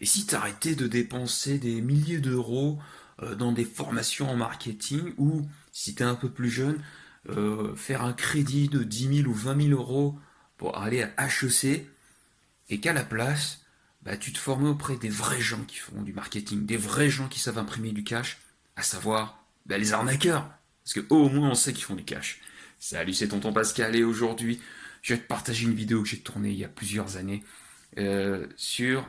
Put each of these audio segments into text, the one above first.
Et si tu arrêtais de dépenser des milliers d'euros dans des formations en marketing, ou si tu es un peu plus jeune, faire un crédit de 10 000 ou 20 000 euros pour aller à HEC, et qu'à la place, bah, tu te formais auprès des vrais gens qui font du marketing, des vrais gens qui savent imprimer du cash, à savoir bah, les arnaqueurs. Parce que au moins on sait qu'ils font du cash. Salut, c'est tonton Pascal et aujourd'hui, je vais te partager une vidéo que j'ai tournée il y a plusieurs années sur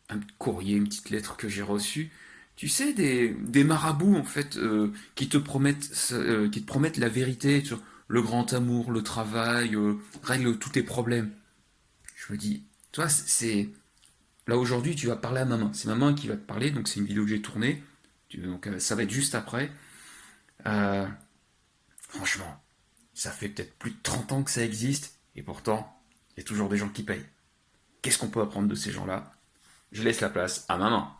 un courrier, une petite lettre que j'ai reçue. Tu sais, des marabouts en fait qui te promettent la vérité sur le grand amour, le travail, règle tous tes problèmes. Je me dis, toi, c'est là aujourd'hui, tu vas parler à maman. C'est maman qui va te parler, donc c'est une vidéo que j'ai tournée. Donc ça va être juste après. Euh, Franchement, ça fait peut-être plus de 30 ans que ça existe, et pourtant, il y a toujours des gens qui payent. Qu'est-ce qu'on peut apprendre de ces gens-là? Je laisse la place à maman.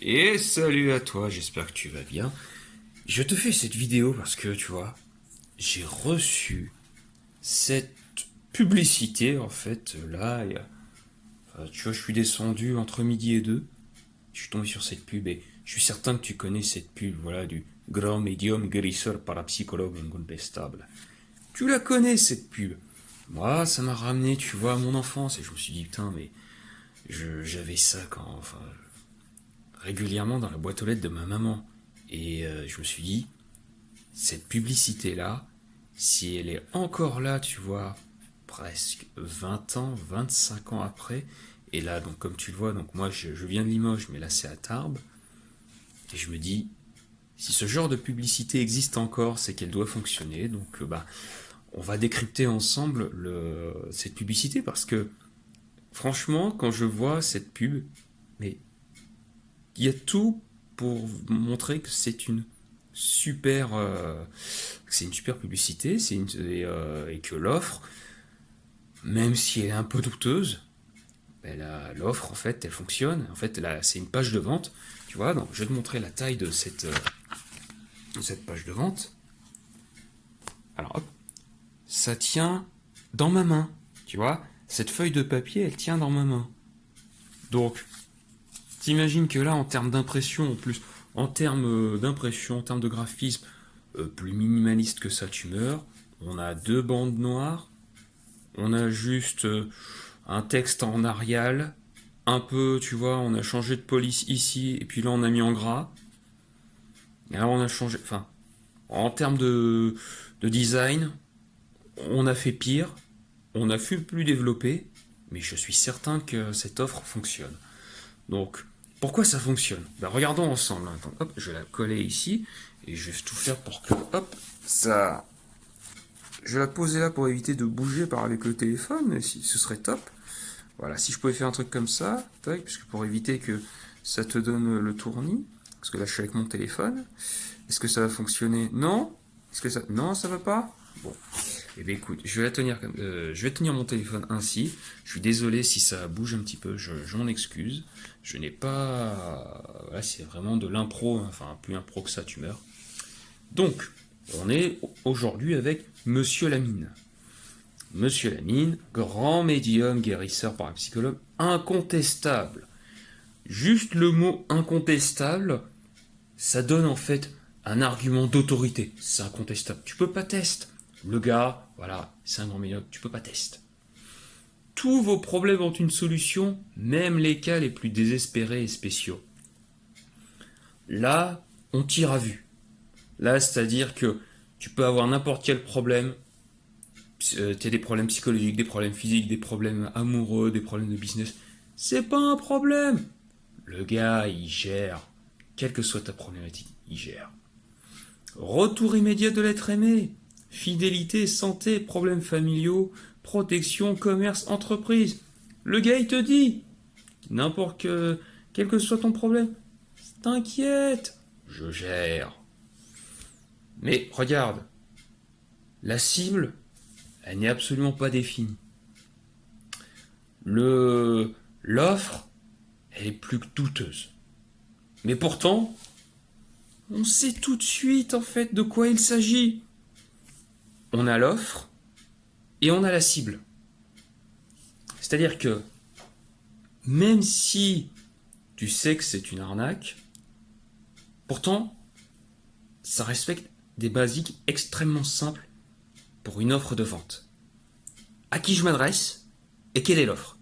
Et salut à toi, j'espère que tu vas bien. Je te fais cette vidéo parce que, tu vois, j'ai reçu cette publicité, en fait, là, tu vois, je suis descendu entre midi et deux. Je suis tombé sur cette pub et je suis certain que tu connais cette pub, voilà, du grand médium guérisseur parapsychologue incontestable. Tu la connais, cette pub. Moi, ça m'a ramené, tu vois, à mon enfance et je me suis dit, putain, mais j'avais ça régulièrement dans la boîte aux lettres de ma maman. Et je me suis dit, cette publicité-là, si elle est encore là, tu vois, presque 20 ans, 25 ans après, et là, donc comme tu le vois, donc moi je viens de Limoges, mais là c'est à Tarbes, et je me dis, si ce genre de publicité existe encore, c'est qu'elle doit fonctionner, donc bah, on va décrypter ensemble cette publicité, parce que franchement, quand je vois cette pub, mais il y a tout pour montrer que c'est une super publicité, et que l'offre, même si elle est un peu douteuse, ben l'offre en fait elle fonctionne. En fait, c'est une page de vente. Tu vois, donc je vais te montrer la taille de cette page de vente. Alors hop, ça tient dans ma main. Tu vois, cette feuille de papier elle tient dans ma main. Donc, t'imagines que là en termes d'impression, en plus, en termes de graphisme, plus minimaliste que ça, tu meurs. On a deux bandes noires, on a juste un texte en Arial, un peu, tu vois, on a changé de police ici, et puis là on a mis en gras. Et là on a changé, enfin, en termes de design, on a fait pire, on a fait plus développé, mais je suis certain que cette offre fonctionne. Donc, pourquoi ça fonctionne? Ben, regardons ensemble. Attends, hop, je vais la coller ici, et je vais tout faire pour que, hop, ça... Je vais la poser là pour éviter de bouger par avec le téléphone, si ce serait top. Voilà, si je pouvais faire un truc comme ça, tac, parce que pour éviter que ça te donne le tournis, parce que là je suis avec mon téléphone, est-ce que ça va fonctionner? Non? Est-ce que ça... Non, ça va pas? Bon. Eh bien écoute, je vais tenir mon téléphone ainsi. Je suis désolé si ça bouge un petit peu, je m'en excuse. Je n'ai pas... Voilà, c'est vraiment de l'impro, hein. Enfin plus impro que ça, tu meurs. Donc, on est aujourd'hui avec Monsieur Lamine. Monsieur Lamine, grand médium guérisseur parapsychologue, incontestable. Juste le mot incontestable, ça donne en fait un argument d'autorité. C'est incontestable. Tu peux pas tester. Le gars, voilà, c'est un grand médium, tu peux pas tester. Tous vos problèmes ont une solution, même les cas les plus désespérés et spéciaux. Là, on tire à vue. Là, c'est-à-dire que tu peux avoir n'importe quel problème. Tu as des problèmes psychologiques, des problèmes physiques, des problèmes amoureux, des problèmes de business. C'est pas un problème. Le gars, il gère. Quelle que soit ta problématique, il gère. Retour immédiat de l'être aimé. Fidélité, santé, problèmes familiaux, protection, commerce, entreprise. Le gars, il te dit, quel que soit ton problème, t'inquiète, je gère. Mais regarde, la cible, elle n'est absolument pas définie. L'offre, elle est plus que douteuse. Mais pourtant, on sait tout de suite en fait de quoi il s'agit. On a l'offre et on a la cible. C'est-à-dire que même si tu sais que c'est une arnaque, pourtant, ça respecte des basiques extrêmement simples pour une offre de vente. À qui je m'adresse et quelle est l'offre?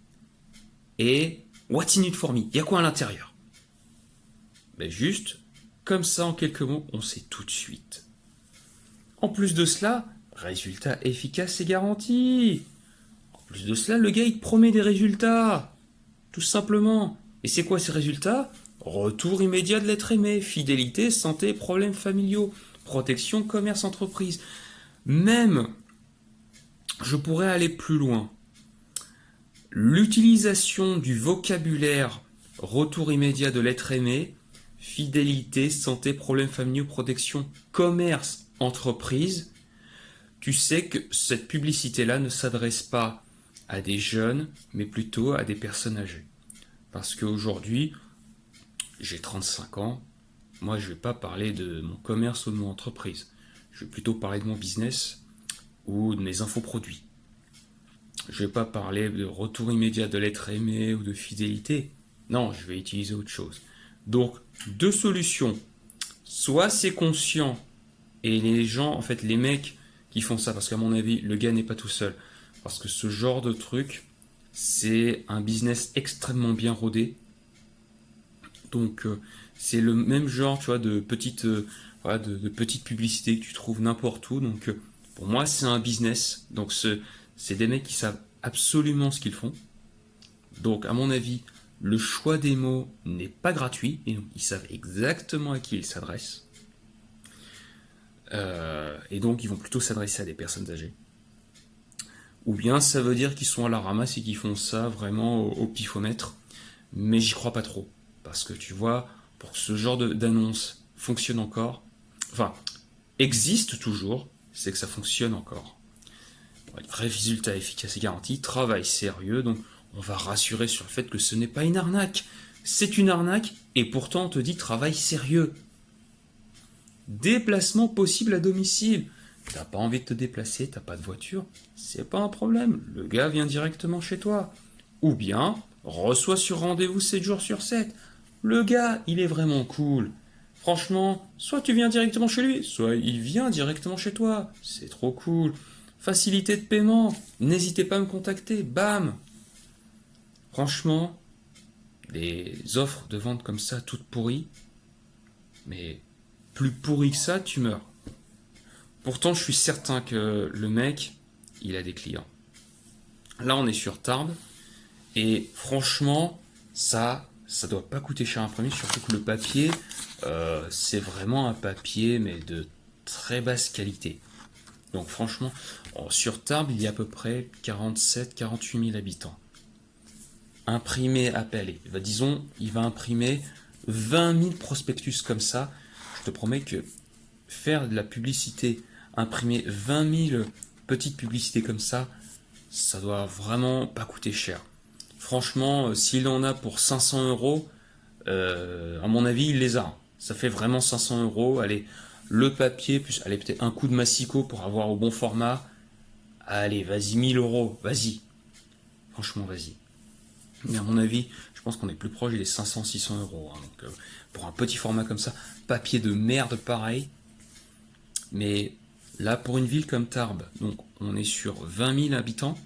Et what's in it for me? Il y a quoi à l'intérieur? Mais juste, comme ça en quelques mots, on sait tout de suite. En plus de cela, résultat efficace et garanti. En plus de cela, le gars il te promet des résultats. Tout simplement. Et c'est quoi ces résultats? Retour immédiat de l'être aimé, fidélité, santé, problèmes familiaux, protection, commerce, entreprise. Même, je pourrais aller plus loin. L'utilisation du vocabulaire retour immédiat de l'être aimé, fidélité, santé, problèmes familiaux, protection, commerce, entreprise, tu sais que cette publicité-là ne s'adresse pas à des jeunes, mais plutôt à des personnes âgées. Parce qu'aujourd'hui, j'ai 35 ans, moi je ne vais pas parler de mon commerce ou de mon entreprise. Je vais plutôt parler de mon business ou de mes infoproduits. Je ne vais pas parler de retour immédiat de l'être aimé ou de fidélité. Non, je vais utiliser autre chose. Donc, deux solutions. Soit c'est conscient et les gens, en fait, les mecs qui font ça, parce qu'à mon avis, le gars n'est pas tout seul. Parce que ce genre de truc, c'est un business extrêmement bien rodé. Donc, c'est le même genre, tu vois, de petites, voilà, de petites publicités que tu trouves n'importe où. Donc, pour moi, c'est un business. Donc, c'est des mecs qui savent absolument ce qu'ils font. Donc, à mon avis, le choix des mots n'est pas gratuit. Et donc, ils savent exactement à qui ils s'adressent. Et donc, ils vont plutôt s'adresser à des personnes âgées. Ou bien, ça veut dire qu'ils sont à la ramasse et qu'ils font ça vraiment au pifomètre. Mais j'y crois pas trop. Parce que tu vois, pour que ce genre d'annonce fonctionne encore, enfin, existe toujours, c'est que ça fonctionne encore. Résultat efficace et garanti, travail sérieux, donc on va rassurer sur le fait que ce n'est pas une arnaque. C'est une arnaque, et pourtant on te dit travail sérieux. Déplacement possible à domicile. T'as pas envie de te déplacer, t'as pas de voiture, c'est pas un problème. Le gars vient directement chez toi. Ou bien, reçoit sur rendez-vous 7 jours sur 7. Le gars, il est vraiment cool. Franchement, soit tu viens directement chez lui, soit il vient directement chez toi. C'est trop cool. Facilité de paiement. N'hésitez pas à me contacter. Bam. Franchement, les offres de vente comme ça, toutes pourries, mais plus pourries que ça, tu meurs. Pourtant, je suis certain que le mec, il a des clients. Là, on est sur Tarbes. Et franchement, ça doit pas coûter cher à imprimer, surtout que le papier, c'est vraiment un papier, mais de très basse qualité. Donc franchement, sur Tarbes, il y a à peu près 47-48 000 habitants. Imprimer à Palais. Disons, il va imprimer 20 000 prospectus comme ça. Je te promets que faire de la publicité, imprimer 20 000 petites publicités comme ça doit vraiment pas coûter cher. Franchement, s'il en a pour 500 euros, à mon avis, il les a. Ça fait vraiment 500 euros. Allez, le papier, plus allez, peut-être un coup de massicot pour avoir au bon format. Allez, vas-y, 1000 euros, vas-y. Franchement, vas-y. Mais à mon avis, je pense qu'on est plus proche des 500-600 euros. Hein. Donc, pour un petit format comme ça, papier de merde pareil. Mais là, pour une ville comme Tarbes, donc on est sur 20 000 habitants.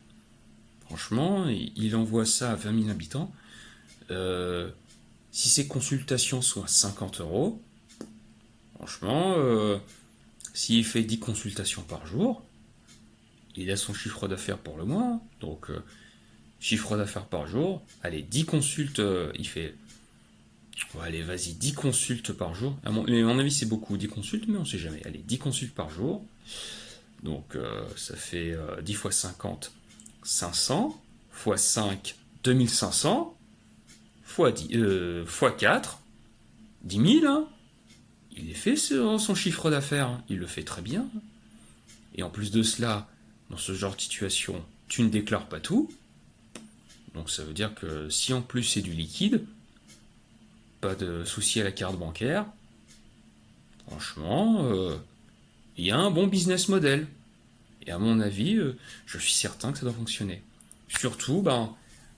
Franchement, il envoie ça à 20 000 habitants. Si ses consultations sont à 50 euros, franchement, s'il fait 10 consultations par jour, il a son chiffre d'affaires pour le mois. Donc, chiffre d'affaires par jour, allez, 10 consultes, il fait... Ouais, allez, vas-y, 10 consultes par jour. À mon avis, c'est beaucoup, 10 consultes, mais on sait jamais. Allez, 10 consultes par jour. Donc, ça fait 10 fois 50, 500, fois 5, 2500, fois 10, fois 4, 10 000, hein. Il est fait son chiffre d'affaires, hein. Il le fait très bien. Et en plus de cela, dans ce genre de situation, tu ne déclares pas tout. Donc ça veut dire que si en plus c'est du liquide, pas de souci à la carte bancaire, franchement, il y a un bon business model. Et à mon avis, je suis certain que ça doit fonctionner. Surtout,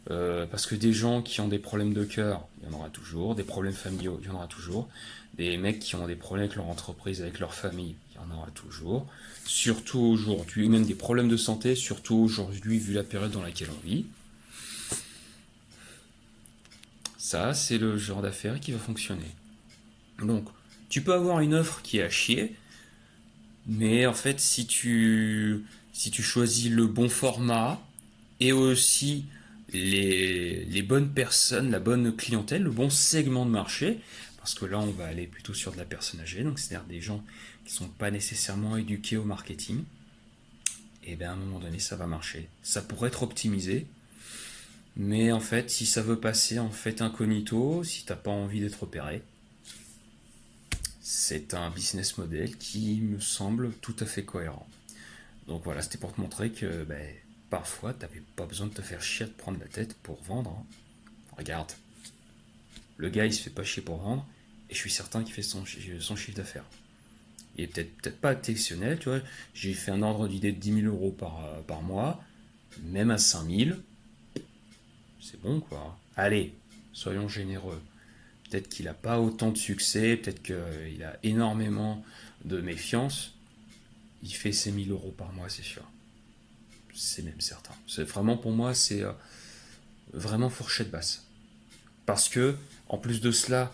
Parce que des gens qui ont des problèmes de cœur, il y en aura toujours, des problèmes familiaux, il y en aura toujours, des mecs qui ont des problèmes avec leur entreprise, avec leur famille, il y en aura toujours, surtout aujourd'hui, même des problèmes de santé, surtout aujourd'hui vu la période dans laquelle on vit. Ça, c'est le genre d'affaire qui va fonctionner. Donc, tu peux avoir une offre qui est à chier, mais en fait, si tu choisis le bon format et aussi les bonnes personnes, la bonne clientèle, le bon segment de marché, parce que là, on va aller plutôt sur de la personne âgée, donc c'est-à-dire des gens qui ne sont pas nécessairement éduqués au marketing, et bien à un moment donné, ça va marcher. Ça pourrait être optimisé, mais en fait, si ça veut passer en fait incognito, si t'as pas envie d'être opéré, c'est un business model qui me semble tout à fait cohérent. Donc voilà, c'était pour te montrer que parfois, t'avais pas besoin de te faire chier à te prendre la tête pour vendre, hein. Regarde, le gars il se fait pas chier pour vendre, et je suis certain qu'il fait son chiffre d'affaires. Il est peut-être pas exceptionnel, tu vois. J'ai fait un ordre d'idée de 10 000 € par mois, même à 5 000, c'est bon quoi. Allez, soyons généreux. Peut-être qu'il n'a pas autant de succès, peut-être qu'il a énormément de méfiance. Il fait ses 1 000 € par mois, c'est sûr. C'est même certain. C'est vraiment pour moi, c'est vraiment fourchette basse. Parce que, en plus de cela,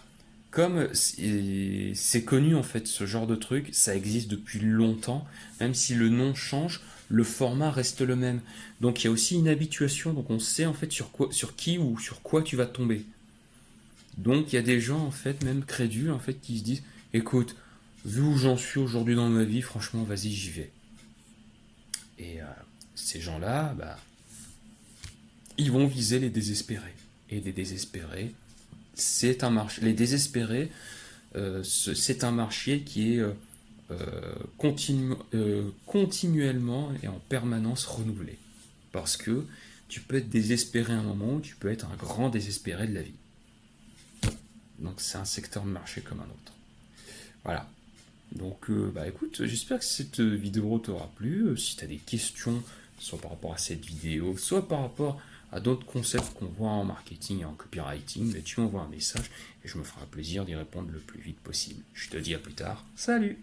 comme c'est connu en fait, ce genre de truc, ça existe depuis longtemps, même si le nom change, le format reste le même. Donc il y a aussi une habituation, donc on sait en fait sur qui ou sur quoi tu vas tomber. Donc il y a des gens en fait, même crédules en fait, qui se disent, écoute, vu où j'en suis aujourd'hui dans ma vie, franchement, vas-y, j'y vais. Et ces gens-là, ils vont viser les désespérés. Et les désespérés, c'est un marché. Les désespérés, c'est un marché qui est continuellement et en permanence renouvelé. Parce que tu peux être désespéré à un moment ou tu peux être un grand désespéré de la vie. Donc c'est un secteur de marché comme un autre. Voilà. Donc écoute, j'espère que cette vidéo t'aura plu. Si tu as des questions, soit par rapport à cette vidéo, soit par rapport à d'autres concepts qu'on voit en marketing et en copywriting, tu m'envoies un message et je me ferai un plaisir d'y répondre le plus vite possible. Je te dis à plus tard. Salut!